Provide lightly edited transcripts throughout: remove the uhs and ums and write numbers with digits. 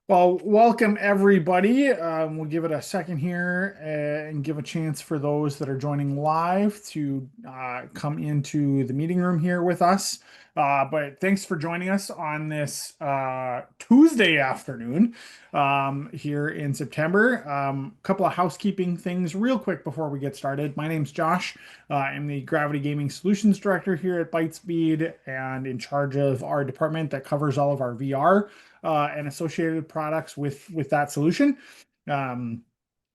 Well, welcome everybody. We'll give it a second here and give a chance for those that are joining live to come into the meeting room here with us. But thanks for joining us on this Tuesday afternoon here in September. Couple of housekeeping things real quick before we get started. My name's Josh. I'm the Gravity Gaming Solutions Director here at Bytespeed and in charge of our department that covers all of our VR and associated products with that solution. Um,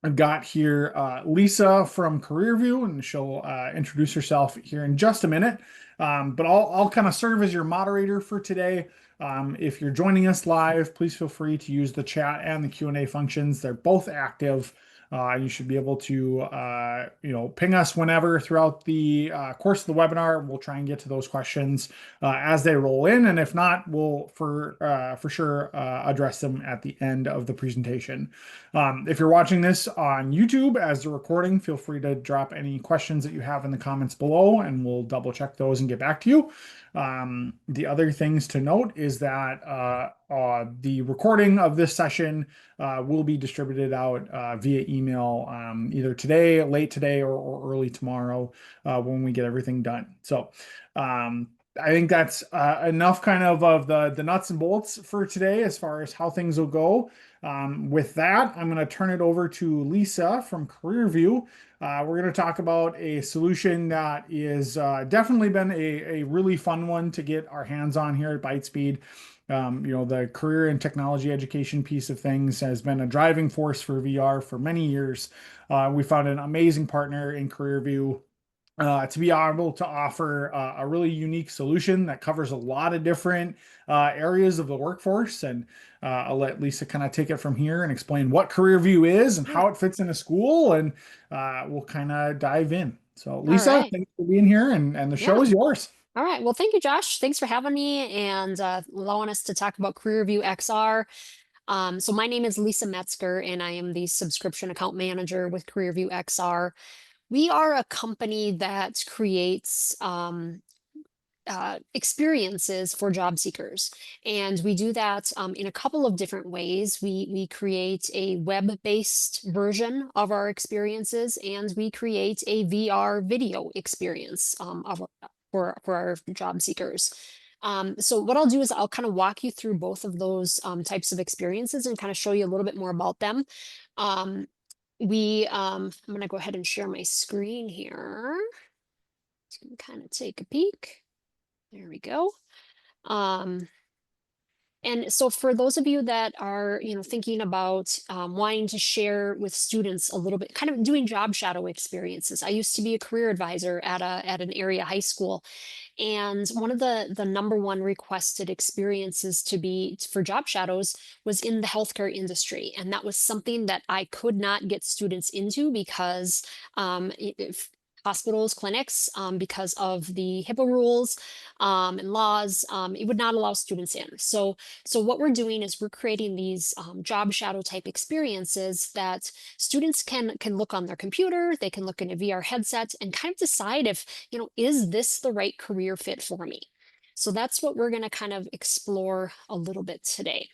I've got here Lisa from CareerView, and she'll introduce herself here in just a minute. But I'll kind of serve as your moderator for today. If you're joining us live, please feel free to use the chat and the Q&A functions. They're both active. You should be able to, ping us whenever throughout the course of the webinar. We'll try and get to those questions as they roll in, and if not, we'll for sure address them at the end of the presentation. If you're watching this on YouTube as a recording, feel free to drop any questions that you have in the comments below, and we'll double check those and get back to you. The other things to note is that the recording of this session will be distributed out via email either today, late today, or early tomorrow when we get everything done. So I think that's enough kind of the nuts and bolts for today as far as how things will go. With that, I'm going to turn it over to Lisa from CareerView. We're going to talk about a solution that is definitely been a really fun one to get our hands on here at Bytespeed. The career and technology education piece of things has been a driving force for VR for many years. We found an amazing partner in CareerView to be able to offer a really unique solution that covers a lot of different areas of the workforce. And I'll let Lisa kind of take it from here and explain what CareerView is and Yeah. how it fits in a school. And we'll kind of dive in. So, All Lisa, right. thanks for being here, and the show Yeah. is yours. All right. Well, thank you, Josh. Thanks for having me and allowing us to talk about CareerViewXR. So my name is Lisa Metzger, and I am the subscription account manager with CareerViewXR. We are a company that creates experiences for job seekers, and we do that in a couple of different ways. We create a web-based version of our experiences, and we create a VR video experience for our job seekers. So what I'll do is I'll kind of walk you through both of those types of experiences and kind of show you a little bit more about them. Um, I'm going to go ahead and share my screen here. So you can kind of take a peek. There we go. Um, and so for those of you that are, thinking about wanting to share with students a little bit, kind of doing job shadow experiences. I used to be a career advisor at an area high school, and one of the number one requested experiences to be for job shadows was in the healthcare industry, and that was something that I could not get students into because if hospitals, clinics, because of the HIPAA rules and laws, it would not allow students in. So what we're doing is we're creating these job shadow type experiences that students can look on their computer, they can look in a VR headset and kind of decide if, is this the right career fit for me? So that's what we're going to kind of explore a little bit today.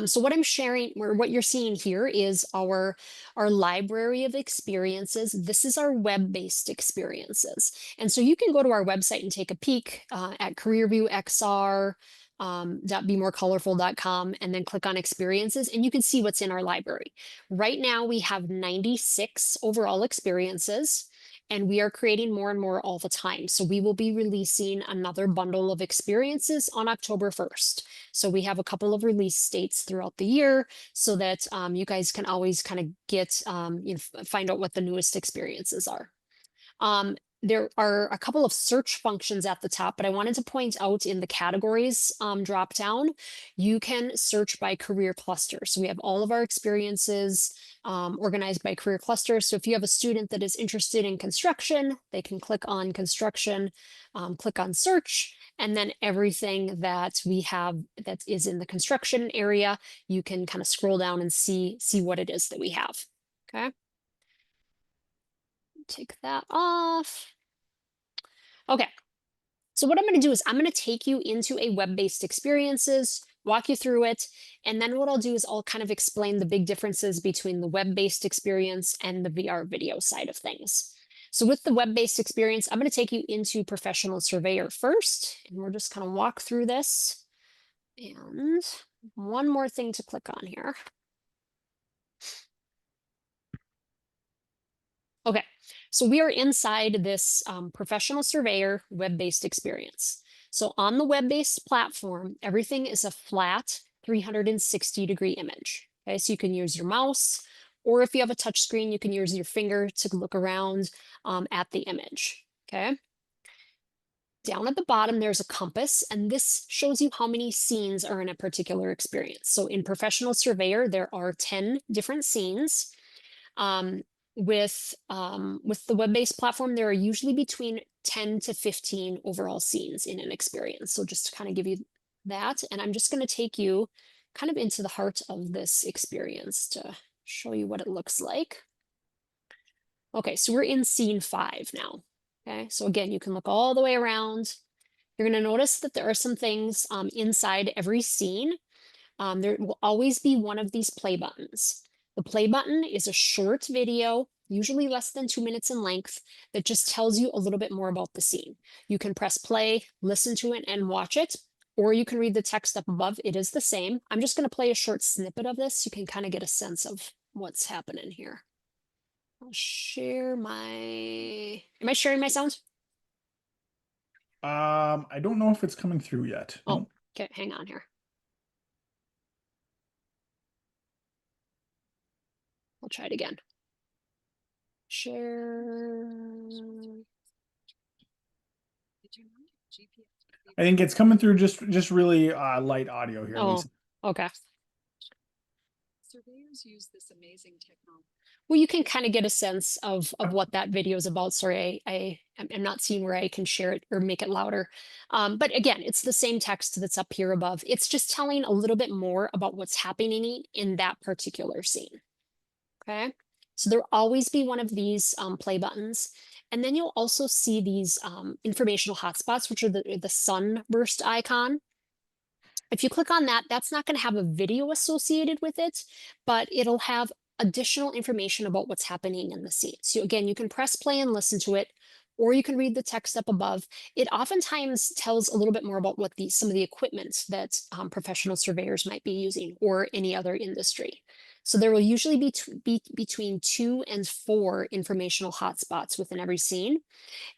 So what I'm sharing, or what you're seeing here, is our library of experiences. This is our web-based experiences, and so you can go to our website and take a peek at CareerViewXR. .bemorecolorful.com and then click on experiences, and you can see what's in our library. Right now we have 96 overall experiences, and we are creating more and more all the time. So we will be releasing another bundle of experiences on October 1st. So we have a couple of release dates throughout the year so that you guys can always kind of get, find out what the newest experiences are. Um, there are a couple of search functions at the top, but I wanted to point out in the categories drop down, you can search by career cluster. So we have all of our experiences organized by career cluster. So if you have a student that is interested in construction, they can click on construction, click on search, and then everything that we have that is in the construction area, you can kind of scroll down and see what it is that we have. Okay. Take that off. Okay, so what I'm going to do is I'm going to take you into a web-based experiences walk you through it. And then what I'll do is I'll kind of explain the big differences between the web-based experience and the VR video side of things. So with the web-based experience, I'm going to take you into Professional Surveyor first, and we're just kind of walk through this. And one more thing to click on here. Okay, so we are inside this Professional Surveyor web-based experience. So on the web-based platform, everything is a flat 360-degree image. Okay, so you can use your mouse, or if you have a touch screen, you can use your finger to look around at the image. Okay. Down at the bottom, there's a compass, and this shows you how many scenes are in a particular experience. So in Professional Surveyor, there are 10 different scenes. Um, with the web-based platform, there are usually between 10 to 15 overall scenes in an experience. So just to kind of give you that, and I'm just going to take you kind of into the heart of this experience to show you what it looks like. Okay, so we're in scene 5 now. Okay, so again, you can look all the way around. You're going to notice that there are some things inside every scene. There will always be one of these play buttons. The play button is a short video, usually less than 2 minutes in length, that just tells you a little bit more about the scene. You can press play, listen to it, and watch it, or you can read the text up above. It is the same. I'm just going to play a short snippet of this. You can kind of get a sense of what's happening here. I'll share my... Am I sharing my sound? I don't know if it's coming through yet. Oh, No. okay, hang on here. I'll try it again. Share. I think it's coming through just really light audio here, Oh, Lisa. okay. Surveyors use this amazing technology. Well, you can kind of get a sense of what that video is about. Sorry, I'm not seeing where I can share it or make it louder. But again, it's the same text that's up here above. It's just telling a little bit more about what's happening in that particular scene. Okay. So there'll always be one of these play buttons. And then you'll also see these informational hotspots, which are the sunburst icon. If you click on that, that's not going to have a video associated with it, but it'll have additional information about what's happening in the scene. So again, you can press play and listen to it, or you can read the text up above. It oftentimes tells a little bit more about what some of the equipment that professional surveyors might be using, or any other industry. So there will usually be between 2 and 4 informational hotspots within every scene.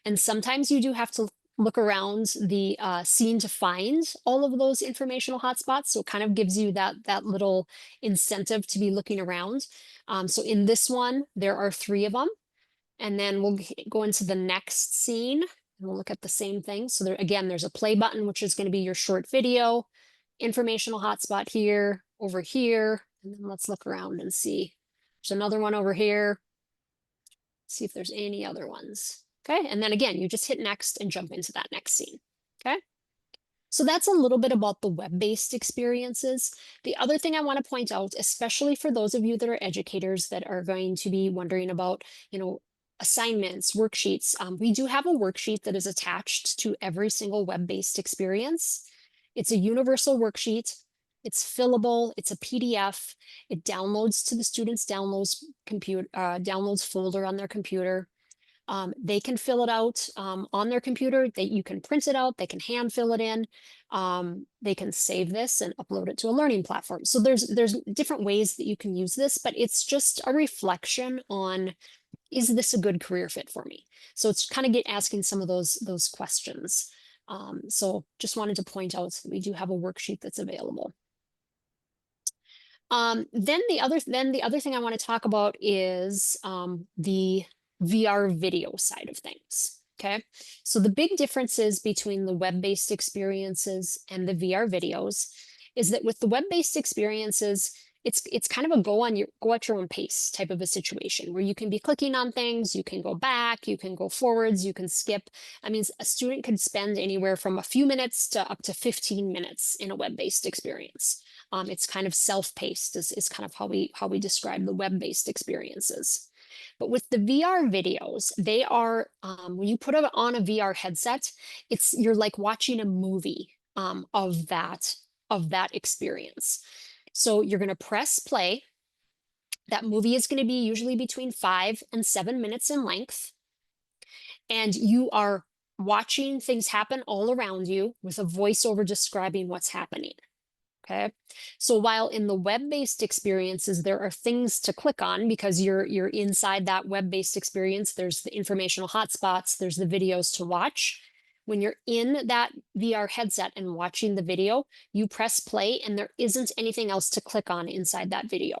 And sometimes you do have to look around the scene to find all of those informational hotspots. So it kind of gives you that little incentive to be looking around. So in this one, there are 3 of them. And then we'll go into the next scene and we'll look at the same thing. So there, again, there's a play button, which is going to be your short video, informational hotspot here, over here. And then let's look around and see. There's another one over here. See if there's any other ones. Okay, and then again, you just hit next and jump into that next scene. Okay, so that's a little bit about the web-based experiences. The other thing I want to point out, especially for those of you that are educators that are going to be wondering about, assignments, worksheets, we do have a worksheet that is attached to every single web-based experience. It's a universal worksheet. It's fillable. It's a PDF. It downloads to the student's downloads folder on their computer. They can fill it out on their computer. You can print it out. They can hand fill it in. They can save this and upload it to a learning platform. So there's different ways that you can use this, but it's just a reflection on, is this a good career fit for me? So it's kind of asking some of those questions. So just wanted to point out that we do have a worksheet that's available. Then the other thing I want to talk about is the VR video side of things. Okay, so the big differences between the web-based experiences and the VR videos is that with the web-based experiences, it's kind of a go at your own pace type of a situation where you can be clicking on things, you can go back, you can go forwards, you can skip. I mean, a student could spend anywhere from a few minutes to up to 15 minutes in a web-based experience. It's kind of self-paced is kind of how we describe the web-based experiences. But with the VR videos, they are, when you put it on a VR headset, you're like watching a movie of that of that experience. So you're going to press play. That movie is going to be usually between 5 and 7 minutes in length. And you are watching things happen all around you with a voiceover describing what's happening. Okay. So while in the web-based experiences, there are things to click on because you're inside that web-based experience. There's the informational hotspots, there's the videos to watch. When you're in that VR headset and watching the video, you press play and there isn't anything else to click on inside that video.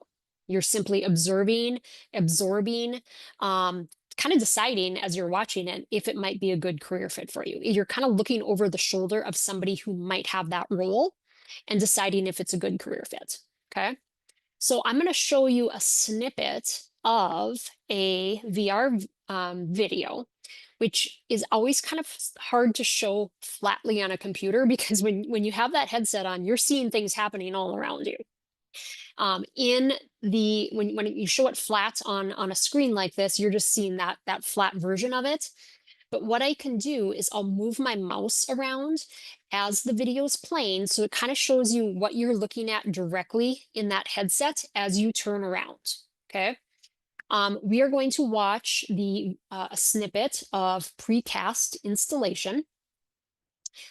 You're simply observing, absorbing, kind of deciding as you're watching it if it might be a good career fit for you. You're kind of looking over the shoulder of somebody who might have that role and deciding if it's a good career fit. Okay. So I'm going to show you a snippet of a VR video, which is always kind of hard to show flatly on a computer because when you have that headset on, you're seeing things happening all around you. In the when you show it flat on a screen like this, you're just seeing that flat version of it. But what I can do is I'll move my mouse around as the video is playing. So it kind of shows you what you're looking at directly in that headset as you turn around. Okay. We are going to watch a snippet of precast installation,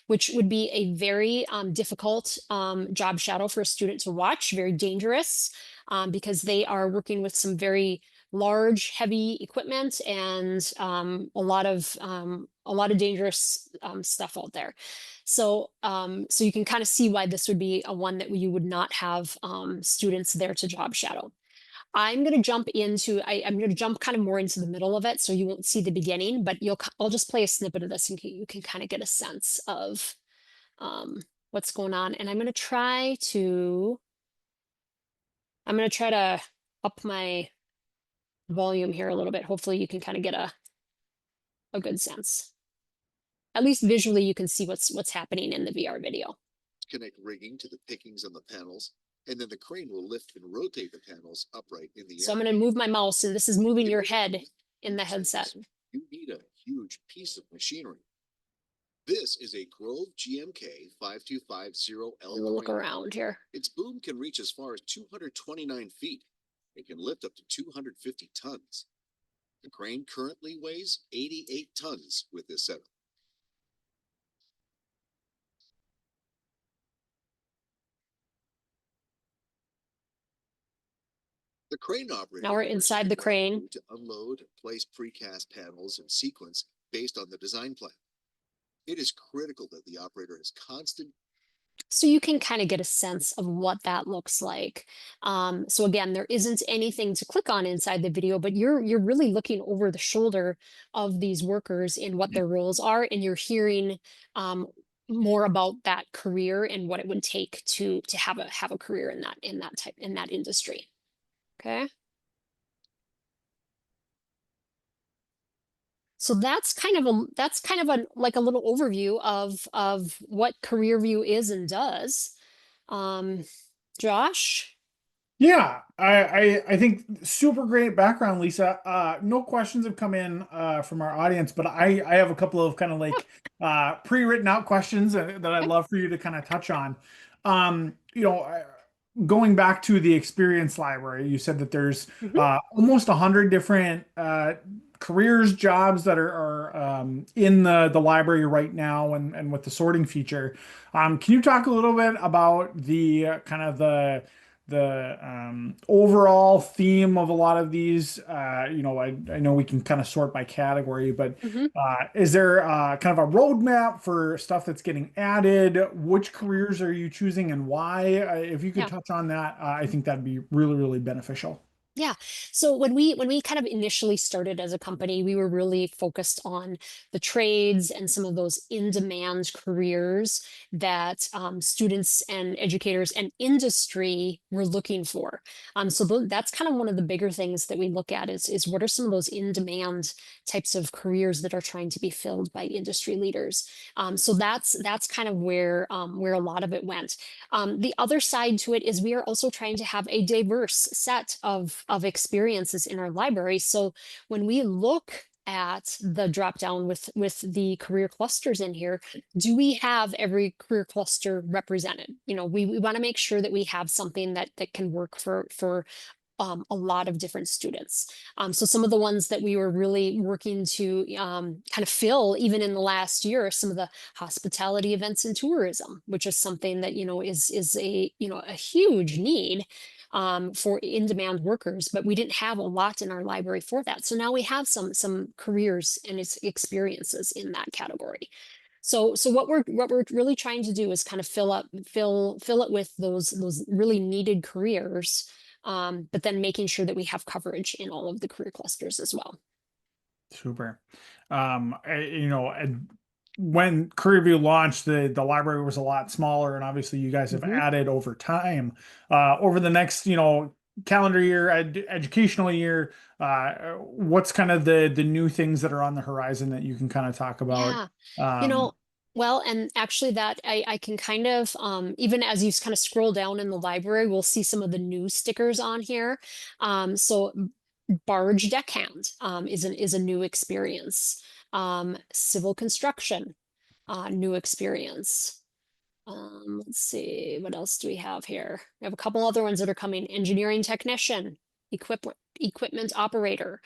which would be a very difficult job shadow for a student to watch, very dangerous because they are working with some very large, heavy equipment and a lot of dangerous stuff out there. So, so you can kind of see why this would be a one that you would not have students there to job shadow. I'm going to jump I'm going to jump kind of more into the middle of it, so you won't see the beginning, but I'll just play a snippet of this and you can kind of get a sense of what's going on. And I'm going to try to up my volume here a little bit. Hopefully you can kind of get a good sense. At least visually, you can see what's happening in the VR video. Connect rigging to the pickings on the panels, and then the crane will lift and rotate the panels upright in the air. So I'm going to move my mouse, and this is moving your head in the headset. You need a huge piece of machinery. This is a Grove GMK 5250L. We'll look around here. Its boom can reach as far as 229 feet. It can lift up to 250 tons. The crane currently weighs 88 tons with this setup. The crane operator. Now we're inside the crane. To unload and place precast panels in sequence based on the design plan. It is critical that the operator has constant. So you can kind of get a sense of what that looks like. So again, there isn't anything to click on inside the video, but you're really looking over the shoulder of these workers and what their roles are, and you're hearing more about that career and what it would take to have a career in that industry. Okay. So that's kind of a like a little overview of what CareerView is and does. Josh? Yeah, I think super great background, Lisa. No questions have come in from our audience, but I have a couple of kind of like pre-written out questions that I'd love for you to kind of touch on. Going back to the experience library, you said that there's almost 100 different careers, jobs that are in the library right now, and with the sorting feature. Can you talk a little bit about the kind of the overall theme of a lot of these? I know we can kind of sort by category, but is there kind of a roadmap for stuff that's getting added? Which careers are you choosing and why? If you could touch on that, I think that'd be really, really beneficial. Yeah. So when we kind of initially started as a company, we were really focused on the trades and some of those in-demand careers that students and educators and industry were looking for. So that's kind of one of the bigger things that we look at is what are some of those in-demand types of careers that are trying to be filled by industry leaders. So that's kind of where a lot of it went. The other side to it is we are also trying to have a diverse set of experiences in our library. So when we look at the drop down with the career clusters in here, do we have every career cluster represented? You know, we want to make sure that we have something that can work for a lot of different students. So some of the ones that we were really working to kind of fill, even in the last year, are some of the hospitality, events, and tourism, which is something that is a a huge need for in-demand workers. But we didn't have a lot in our library for that. So now we have some careers and its experiences in that category. So what we're really trying to do is kind of fill it with those really needed careers, but then making sure that we have coverage in all of the career clusters as well. Super. And when CareerView launched, the library was a lot smaller, and obviously you guys have Mhm. added over time. Over the next, calendar year, educational year, what's kind of the new things that are on the horizon that you can kind of talk about? Yeah. You Um, know, well, and actually that I can kind of even as you kind of scroll down in the library, we'll see some of the new stickers on here. So barge deckhand is a new experience. Civil construction, new experience. Let's see, what else do we have here? We have a couple other ones that are coming. Engineering technician, equipment operator.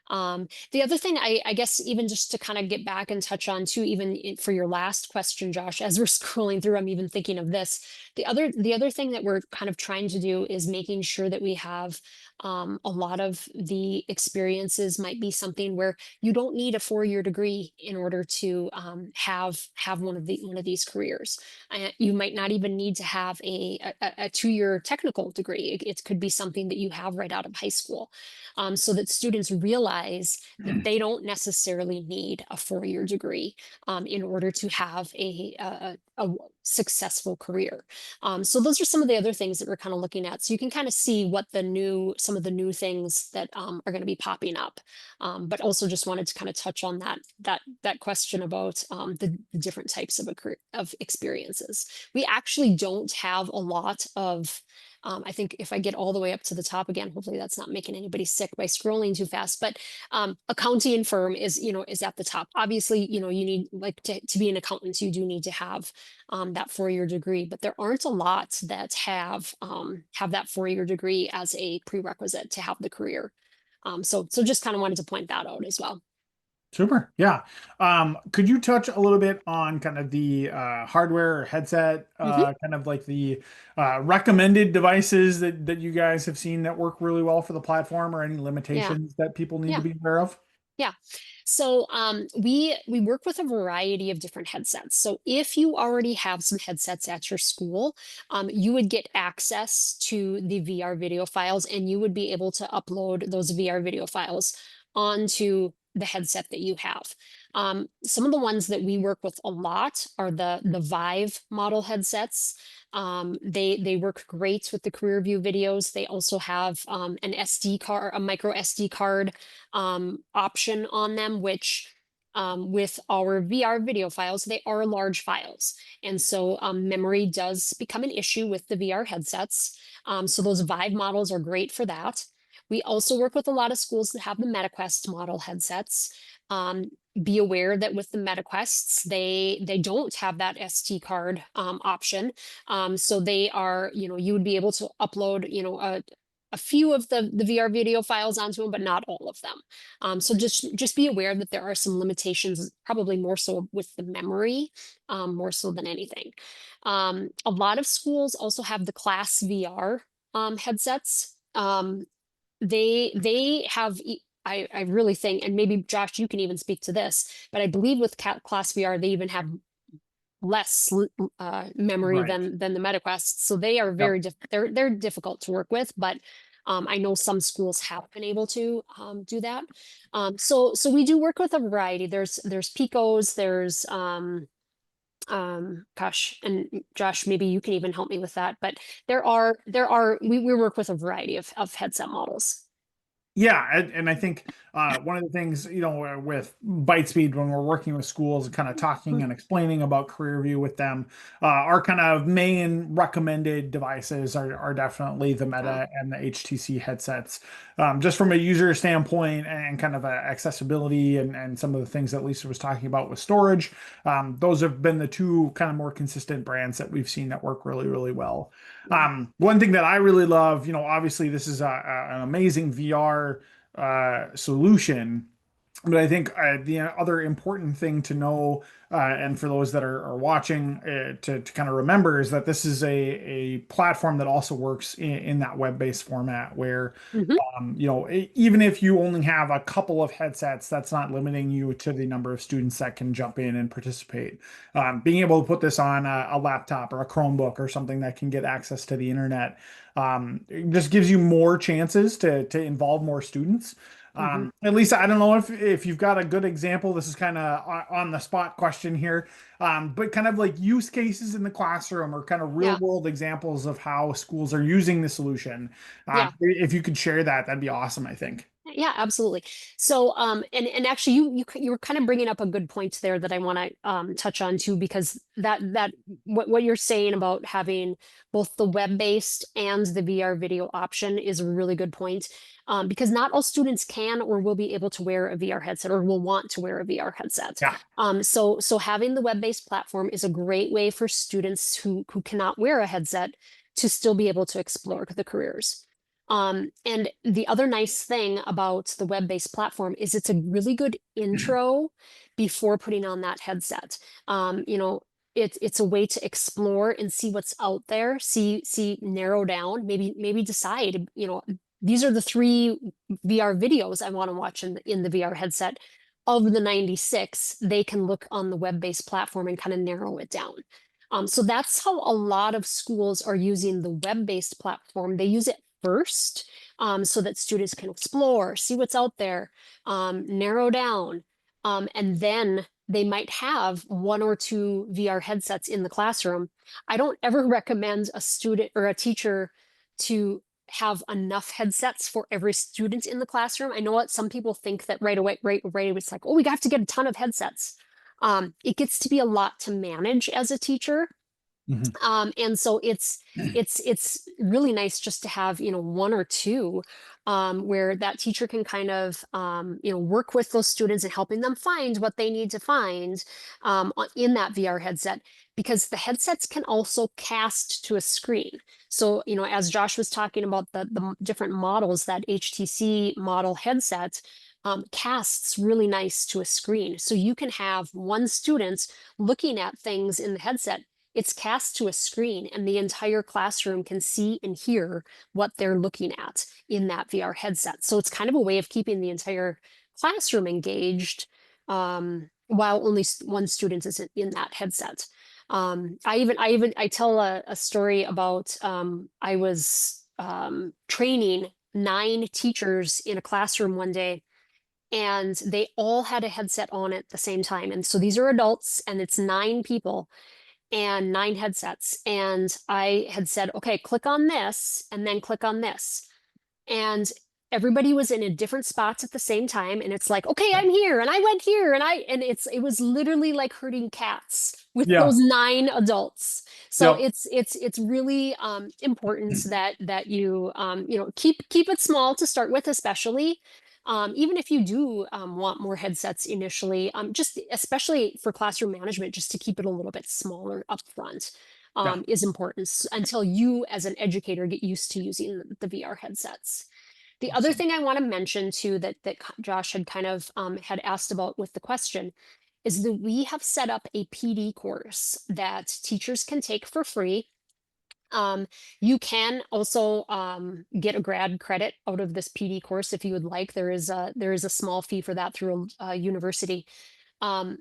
The other thing I guess, even just to kind of get back and touch on too, even for your last question, Josh, as we're scrolling through, I'm even thinking of this. The other thing that we're kind of trying to do is making sure that we have a lot of the experiences might be something where you don't need a 4-year degree in order to have one of these careers. You might not even need to have a 2-year technical degree. It could be something that you have right out of high school, so that students realize that they don't necessarily need a 4-year degree in order to have a successful career. So those are some of the other things that we're kind of looking at. So you can kind of see what some of the new things that are going to be popping up. But also just wanted to kind of touch on that question about the different types of of experiences. We actually don't have a lot of I think if I get all the way up to the top again, hopefully that's not making anybody sick by scrolling too fast. But accounting firm is at the top. Obviously, you need, like, to be an accountant, you do need to have that 4-year degree. But there aren't a lot that have that 4-year degree as a prerequisite to have the career. So just kind of wanted to point that out as well. Super. Yeah. Could you touch a little bit on kind of the hardware or headset, Mhm. kind of like the recommended devices that you guys have seen that work really well for the platform, or any Yeah. limitations that people need to Yeah. be aware of? Yeah. So we work with a variety of different headsets. So if you already have some headsets at your school, you would get access to the VR video files, and you would be able to upload those VR video files onto the headset that you have. Some of the ones that we work with a lot are the Vive model headsets. They work great with the CareerView videos. They also have an SD card, a micro SD card option on them, which with our VR video files, they are large files. And so memory does become an issue with the VR headsets. So those Vive models are great for that. We also work with a lot of schools that have the MetaQuest model headsets. Um, be aware that with the MetaQuests, they don't have that SD card option. So they are, you would be able to upload, a few of the VR video files onto them, but not all of them. So just be aware that there are some limitations, probably more so with the memory, more so than anything. A lot of schools also have the Class VR headsets. They have. I really think, and maybe Josh, you can even speak to this, but I believe with Class VR, they even have less memory Right. than the MetaQuest. So they are Yep. they're difficult to work with, but I know some schools have been able to do that. So we do work with a variety. There's Picos, there's gosh, and Josh, maybe you can even help me with that. But we work with a variety of headset models. Yeah, and I think one of the things, with Bytespeed, when we're working with schools and kind of talking and explaining about CareerView with them, our kind of main recommended devices are definitely the Yeah. Meta and the HTC headsets. Just from a user standpoint and kind of accessibility and some of the things that Lisa was talking about with storage, those have been the two kind of more consistent brands that we've seen that work really, really well. One thing that I really love, obviously this is an amazing VR solution, but I think the other important thing to know, and for those that are watching, to kind of remember, is that this is a platform that also works in that web-based format where, Mhm. even if you only have a couple of headsets, that's not limiting you to the number of students that can jump in and participate. Being able to put this on a laptop or a Chromebook or something that can get access to the internet, it just gives you more chances to involve more students. Mhm. At least I don't know if you've got a good example. This is kind of on the spot question here, but kind of like use cases in the classroom or kind of real Yeah. world examples of how schools are using the solution. Yeah. If you could share that, that'd be awesome, I think. Yeah, absolutely. So, and actually, you were kind of bringing up a good point there that I want to touch on too, because that what you're saying about having both the web-based and the VR video option is a really good point. Because not all students can or will be able to wear a VR headset or will want to wear a VR headset. Yeah. So having the web-based platform is a great way for students who cannot wear a headset to still be able to explore the careers. And the other nice thing about the web-based platform is it's a really good intro before putting on that headset. It's a way to explore and see what's out there, narrow down, maybe decide, these are the 3 VR videos I want to watch in the VR headset. Of the 96, they can look on the web-based platform and kind of narrow it down. So that's how a lot of schools are using the web-based platform. They use it first, so that students can explore, see what's out there, narrow down, and then they might have 1 or 2 VR headsets in the classroom. I don't ever recommend a student or a teacher to have enough headsets for every student in the classroom. I know what some people think that right away, right, it's like, oh, we have to get a ton of headsets. It gets to be a lot to manage as a teacher. Mhm. And so it's really nice just to have 1 or 2, where that teacher can kind of work with those students and helping them find what they need to find in that VR headset, because the headsets can also cast to a screen. So as Josh was talking about the different models, that HTC model headset casts really nice to a screen, so you can have one student looking at things in the headset. It's cast to a screen, and the entire classroom can see and hear what they're looking at in that VR headset. So it's kind of a way of keeping the entire classroom engaged, while only one student is in that headset. I tell a story about, I was training 9 teachers in a classroom one day, and they all had a headset on at the same time. And so these are adults, and it's 9 people and 9 headsets. And I had said, okay, click on this and then click on this. And everybody was in a different spots at the same time. And it's like, okay, I'm here and I went here and it was literally like herding cats with Yeah. those 9 adults. So Yep. it's really important that you keep it small to start with, especially. Even if you do want more headsets initially, just especially for classroom management, just to keep it a little bit smaller up front, Yeah. is important until you as an educator get used to using the VR headsets. The other Awesome. thing I want to mention too, that Josh had kind of had asked about with the question, is that we have set up a PD course that teachers can take for free. You can also get a grad credit out of this PD course if you would like. There is a small fee for that through a university. Um,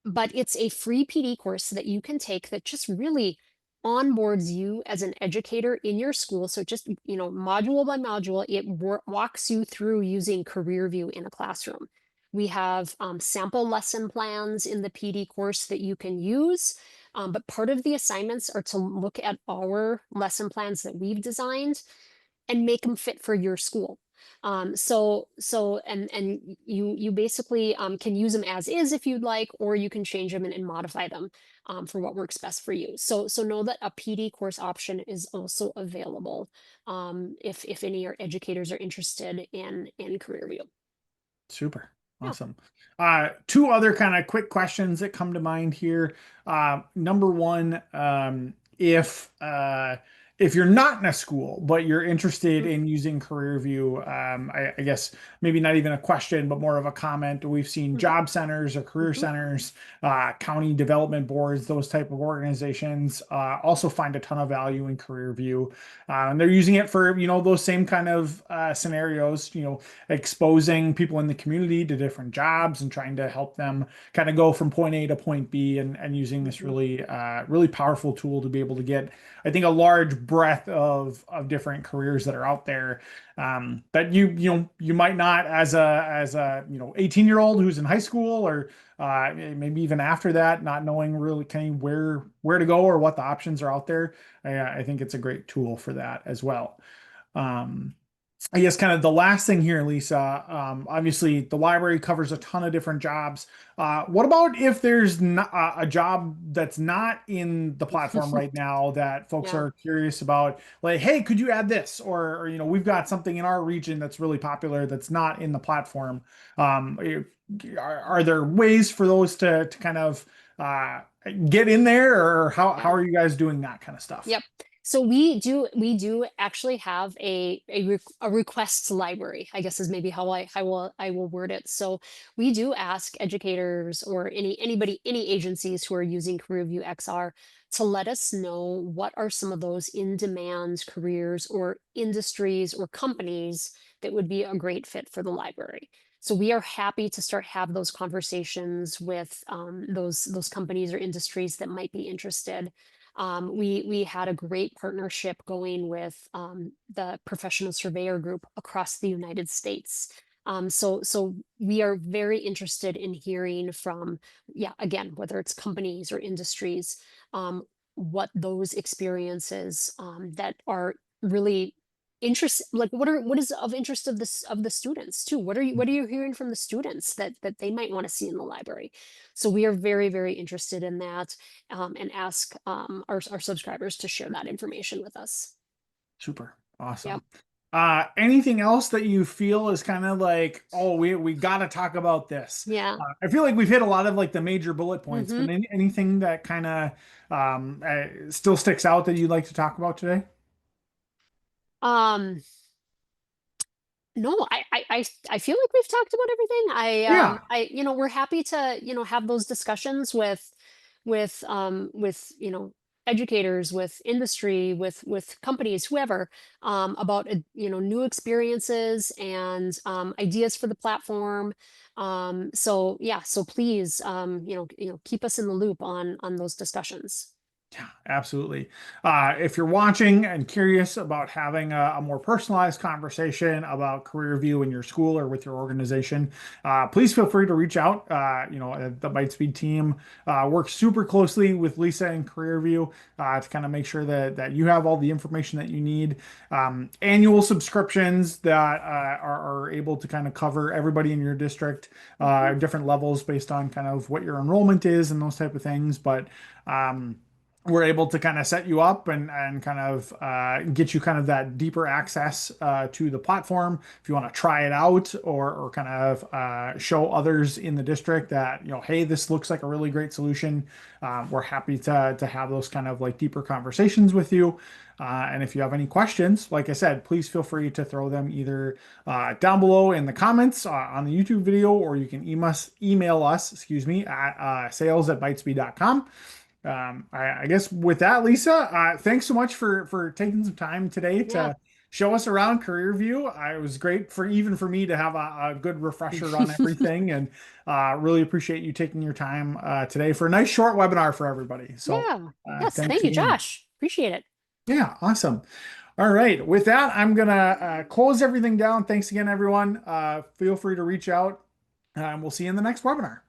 but it's a free PD course that you can take that just really onboards you as an educator in your school. So just, module by module, it walks you through using CareerView in a classroom. We have sample lesson plans in the PD course that you can use. But part of the assignments are to look at our lesson plans that we've designed and make them fit for your school. And you basically can use them as is if you'd like, or you can change them and modify them for what works best for you. So know that a PD course option is also available if any educators are interested in CareerView. Super. Yeah. Awesome. Two other kind of quick questions that come to mind here. Number one, if you're not in a school, but you're interested in using CareerView, I guess maybe not even a question, but more of a comment. We've seen Mhm. job centers or career Mhm. centers, county development boards, those type of organizations also find a ton of value in CareerView. And they're using it for, those same kind of scenarios, exposing people in the community to different jobs and trying to help them kind of go from point A to point B, and using this Mhm. really powerful tool to be able to get, I think, a large breadth of different careers that are out there, that you might not, as a 18-year-old who's in high school, or maybe even after that, not knowing really kind of where to go or what the options are out there. I think it's a great tool for that as well. Um, I guess kind of the last thing here, Lisa. Obviously, the library covers a ton of different jobs. What about if there's not a job that's not in the platform right now that folks Yeah. are curious about? Like, hey, could you add this? Or we've got something in our region that's really popular that's not in the platform. Are there ways for those to kind of get in there, or how Yeah. are you guys doing that kind of stuff? Yep. So we do actually have a requests library, I guess is maybe how I will word it. So we do ask educators or any agencies who are using CareerView XR to let us know what are some of those in-demand careers or industries or companies that would be a great fit for the library. So we are happy to have those conversations with those companies or industries that might be interested. We had a great partnership going with the professional surveyor group across the United States. So we are very interested in hearing from, yeah, again, whether it's companies or industries, what those experiences that are really interest, like what is of interest of the students too. What are you hearing from the students that they might want to see in the library? So we are very interested in that, and ask our subscribers to share that information with us. Super. Yep. Awesome. Anything else that you feel is kind of like, oh, we got to talk about this? Yeah. I feel like we've hit a lot of like the major bullet points, Hmm. but anything that kind of still sticks out that you'd like to talk about today? Um, no, I feel like we've talked about everything. Yeah. We're happy to, have those discussions with educators, with industry, with companies, whoever, about new experiences and ideas for the platform. So yeah, so please, keep us in the loop on those discussions. Yeah, absolutely. If you're watching and curious about having a more personalized conversation about career view in your school or with your organization, please feel free to reach out. The Bytespeed team works super closely with Lisa and CareerView to kind of make sure that you have all the information that you need. Annual subscriptions that are able to kind of cover everybody in your district, Mhm. different levels based on kind of what your enrollment is and those type of things. But we're able to kind of set you up and kind of get you kind of that deeper access to the platform if you want to try it out, or kind of show others in the district that, hey, this looks like a really great solution. We're happy to have those kind of like deeper conversations with you. And if you have any questions, like I said, please feel free to throw them either down below in the comments on the YouTube video, or you can email us, excuse me, at sales@bytespeed.com. I guess with that, Lisa, thanks so much for taking some time today Yeah. to show us around Career View. It was great for me to have a good refresher on everything, and really appreciate you taking your time today for a nice short webinar for everybody. So Yeah. Yes. thanks Thank you, again. Josh. Appreciate it. Yeah, awesome. All right, with that, I'm gonna close everything down. Thanks again, everyone. Feel free to reach out, and we'll see you in the next webinar.